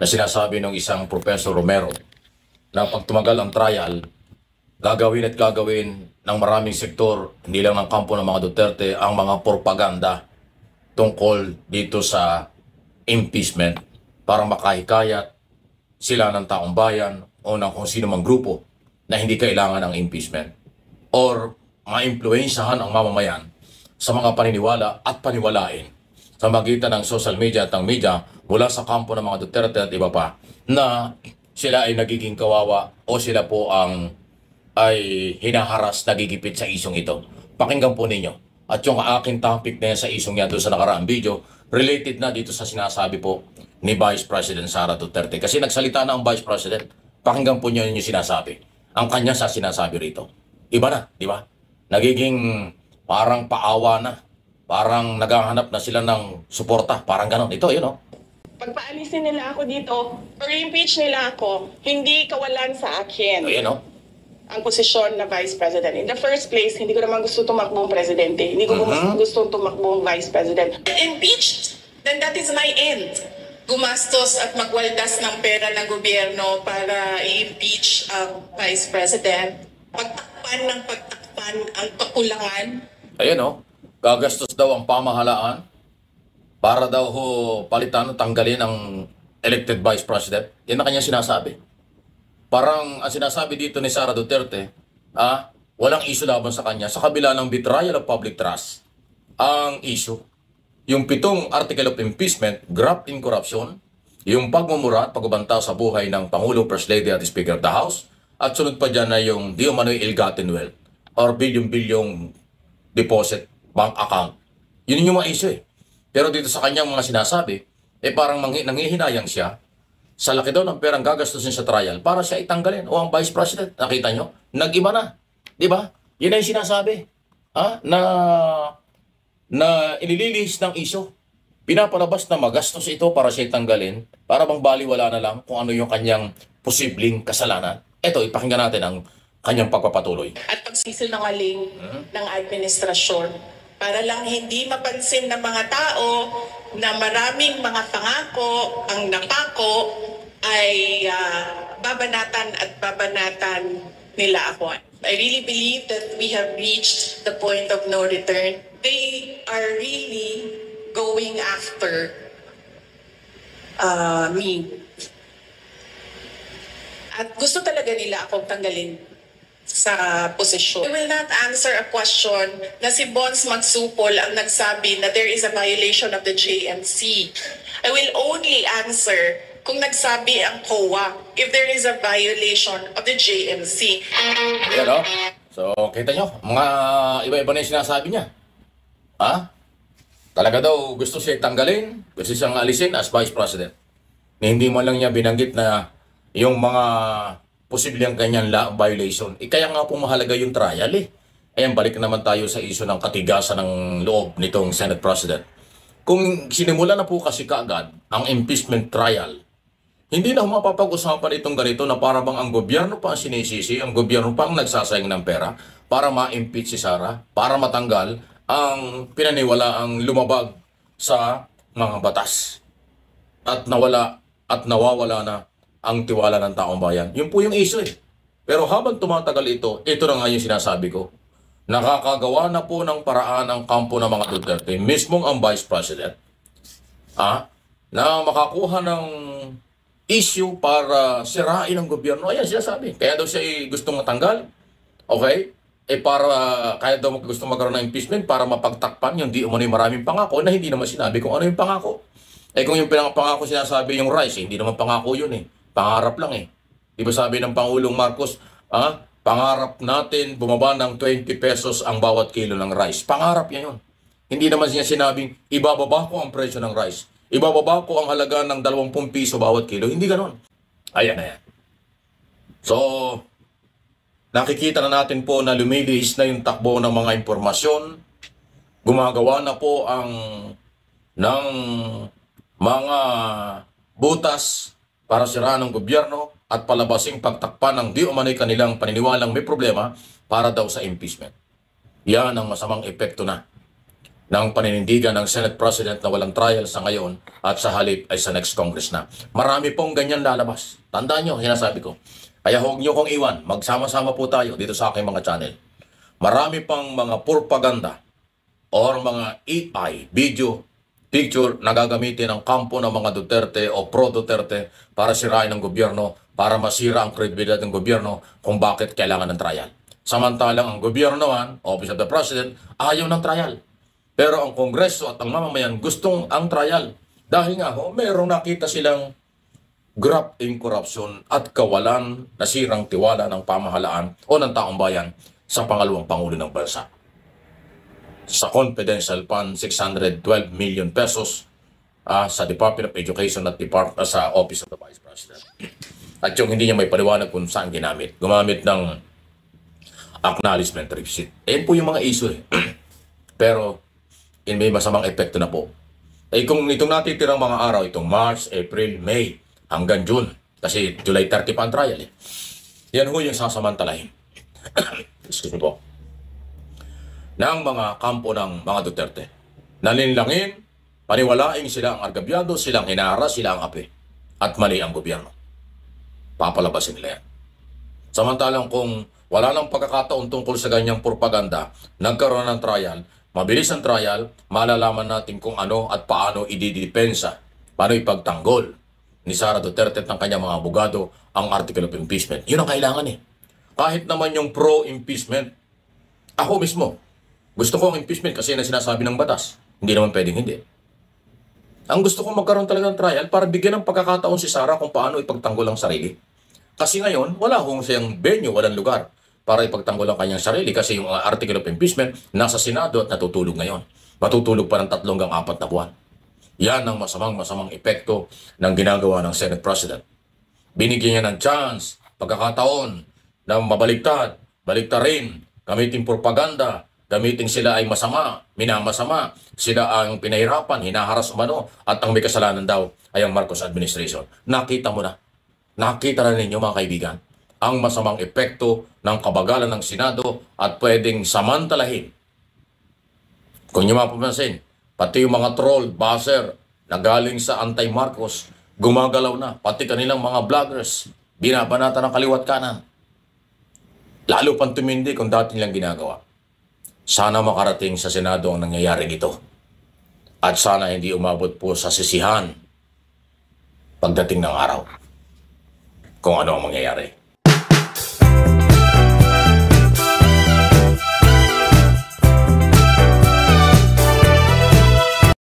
na sinasabi ng isang Professor Romero na pag tumagal ang trial, gagawin at gagawin ng maraming sektor, hindi lang ng kampo ng mga Duterte, ang mga propaganda tungkol dito sa impeachment para makahikayat sila ng taong bayan o ng kung sino mang grupo na hindi kailangan ng impeachment or maimpluwensyahan ang mamamayan sa mga paniniwala at paniwalain sa magitan ng social media at ng media mula sa kampo ng mga Duterte at iba pa na sila ay nagiging kawawa o sila po ay hinaharas, nagigipit sa isong ito. Pakinggan po ninyo. At yung aking topic na yan sa isong yan doon sa nakaraang video, related na dito sa sinasabi po ni Vice President Sara Duterte. Kasi nagsalita na ang Vice President. Pakinggan po niyo yung sinasabi. Ang kanya sa sinasabi rito. Iba na, di ba? Nagiging parang paawa na. Parang naghahanap na sila ng suporta. Parang ganon. Ito, yun o. Pagpaalisin nila ako dito, or impeach nila ako, hindi kawalan sa akin Ayan o. ang posisyon na Vice President. In the first place, hindi ko naman gusto tumakbong presidente. Hindi ko gusto tumakbong Vice President. Impeached, then that is my end. Gumastos at magwaldas ng pera ng gobyerno para i-impeach ang Vice President. Pagtakpan ng pagtakpan ang kakulangan. Ayan o. Gagastos daw ang pamahalaan para daw palitan o tanggalin ang elected Vice President. Yan ang kanya sinasabi. Parang ang sinasabi dito ni Sara Duterte, walang issue laban sa kanya sa kabila ng betrayal of public trust. Ang issue, yung 7 article of impeachment, graft in corruption, yung pagmumura at pagbabanta sa buhay ng Pangulo, First Lady at Speaker of the House, at sunod pa dyan na yung di umano'y ill-gotten wealth or billion-billion deposit bank account. Yun yung mga issue eh. Pero dito sa kanyang mga sinasabi, parang nanghihinayang siya sa laki daw ng perang gagastusin sa trial para siya itanggalin o ang Vice President. Nakita nyo? Nag-iba na. Di ba? Yun ay sinasabi. Na inililihis ng isyo. Pinapalabas na magastos ito para siya itanggalin para bang baliwala na lang kung ano yung kanyang posibleng kasalanan. Ito, ipakinggan natin ang kanyang pagpapatuloy. At pagsisinungaling ng administrasyon para lang hindi mapansin ng mga tao na maraming mga pangako ang napako ay babanatan at babanatan nila ako. I really believe that we have reached the point of no return. They are really going after me. At gusto talaga nila akong tanggalin sa posisyon. I will not answer a question na si Bons Magsupol ang nagsabi na there is a violation of the JMC. I will only answer kung nagsabi ang COA if there is a violation of the JMC. Ayan o. So, kita nyo, mga iba-iba na yung sinasabi niya. Talaga daw gusto siya tanggalin, gusto siyang alisin as Vice President. Na hindi man lang niya binanggit na yung mga posibleng kanyang law violation. Kaya nga po mahalaga yung trial eh. Ayan, balik naman tayo sa isyu ng katigasan ng loob nitong Senate President. Kung sinimula na po kasi kaagad ang impeachment trial, hindi na mapapag-usapan itong ganito na para bang ang gobyerno pa ang sinisisi, ang gobyerno pa ang nagsasayang ng pera para ma-impeach si Sara, para matanggal ang pinaniwalaang lumabag sa mga batas at nawawala na ang tiwala ng taong bayan. Yun po yung issue eh. Pero habang tumatagal ito na nga yung sinasabi ko. Nakakagawa na po ng paraan ang kampo ng mga Duterte, mismong ang Vice President, na makakuha ng issue para sirain ang gobyerno. Ayan sinasabi. Kaya daw siya gustong matanggal. Okay? Kaya daw gusto magkaroon ng impeachment para mapagtakpan yung di umano'y maraming pangako na hindi naman sinabi kung ano yung pangako. Kung yung pangako sinasabi yung rice, hindi naman pangako yun eh. Pangarap lang eh. Di ba sabi ng Pangulong Marcos, pangarap natin bumaba ng 20 pesos ang bawat kilo ng rice. Pangarap yan yun. Hindi naman niya sinabing, ibababa ko ang presyo ng rice. Ibababa ko ang halaga ng 20 piso bawat kilo. Hindi ganon. Ayan. So, nakikita na natin po na lumilihis na yung takbo ng mga impormasyon. Gumagawa na po ng mga butas para siraan ng gobyerno at palabasing pagtakpan ng di umano'y kanilang paniniwalang may problema para daw sa impeachment. Yan ang masamang epekto na ng paninindigan ng Senate President na walang trial sa ngayon at sa halip ay sa next Congress na. Marami pong ganyan lalabas. Tandaan nyo, sinasabi ko. Kaya huwag nyo kong iwan. Magsama-sama po tayo dito sa aking mga channel. Marami pang mga propaganda or mga AI, video, picture na gagamitin ng kampo ng mga Duterte o pro-Duterte para sirain ang gobyerno, para masira ang kredibilidad ng gobyerno kung bakit kailangan ng trial. Samantalang ang gobyernohan, Office of the President, ayaw ng trial. Pero ang Kongreso at ang mamamayan gustong ang trial. Dahil nga merong nakita silang graft in corruption at kawalan, nasirang tiwala ng pamahalaan o ng taong bayan sa pangalawang Pangulo ng bansa. Sa confidential fund, 612 million pesos sa Department of Education at sa Office of the Vice President. At yung hindi niya may paliwanag kung saan ginamit. Gumamit ng acknowledgement receipt. Ayan po yung mga issue eh. Pero may masamang epekto na po. Kung itong natitirang mga araw, itong March, April, May, hanggang June, kasi July 30 pa ang trial eh. Yan ho yung sasamantalahin. Excuse me po. Ng mga kampo ng mga Duterte. Nalinlangin, paniwalaing sila ang argabyado, silang hinaras, sila ang api. At mali ang gobyerno. Papalabasin nila yan. Samantalang kung wala nang pagkakataon tungkol sa ganyang propaganda, nagkaroon ng trial, mabilis ang trial, malalaman natin kung ano at paano ididepensa, paano ipagtanggol ni Sara Duterte at ng kanyang mga abogado ang article of impeachment. Yun ang kailangan eh. Kahit naman yung pro-impeachment, ako mismo, gusto ko ang impeachment kasi na sinasabi ng batas. Hindi naman pwedeng hindi. Ang gusto ko magkaroon talaga ng trial para bigyan ng pagkakataon si Sara kung paano ipagtanggol ang sarili. Kasi ngayon, wala hong siyang venue, walang lugar para ipagtanggol ang kanyang sarili kasi yung article of impeachment nasa Senado at natutulog ngayon. Matutulog pa ng 3 hanggang 4 na buwan. Yan ang masamang epekto ng ginagawa ng Senate President. Binigyan niya ng chance, pagkakataon na mabaligtad, baliktarin, gamitin propaganda, gamitin sila ay masama, minamasama, sila ang pinahirapan, hinaharas umano, at ang may kasalanan daw ay ang Marcos administration. Nakita mo na. Nakita na ninyo mga kaibigan ang masamang epekto ng kabagalan ng Senado at pwedeng samantalahin. Kung nyo mapapansin, pati yung mga troll, buzzer na galing sa anti-Marcos, gumagalaw na. Pati kanilang mga vloggers, binabanata ng kaliwat kanan. Lalo pang tumindi kung dati nilang ginagawa. Sana makarating sa Senado ang nangyayari nito. At sana hindi umabot po sa sisihan pagdating ng araw kung ano ang mangyayari.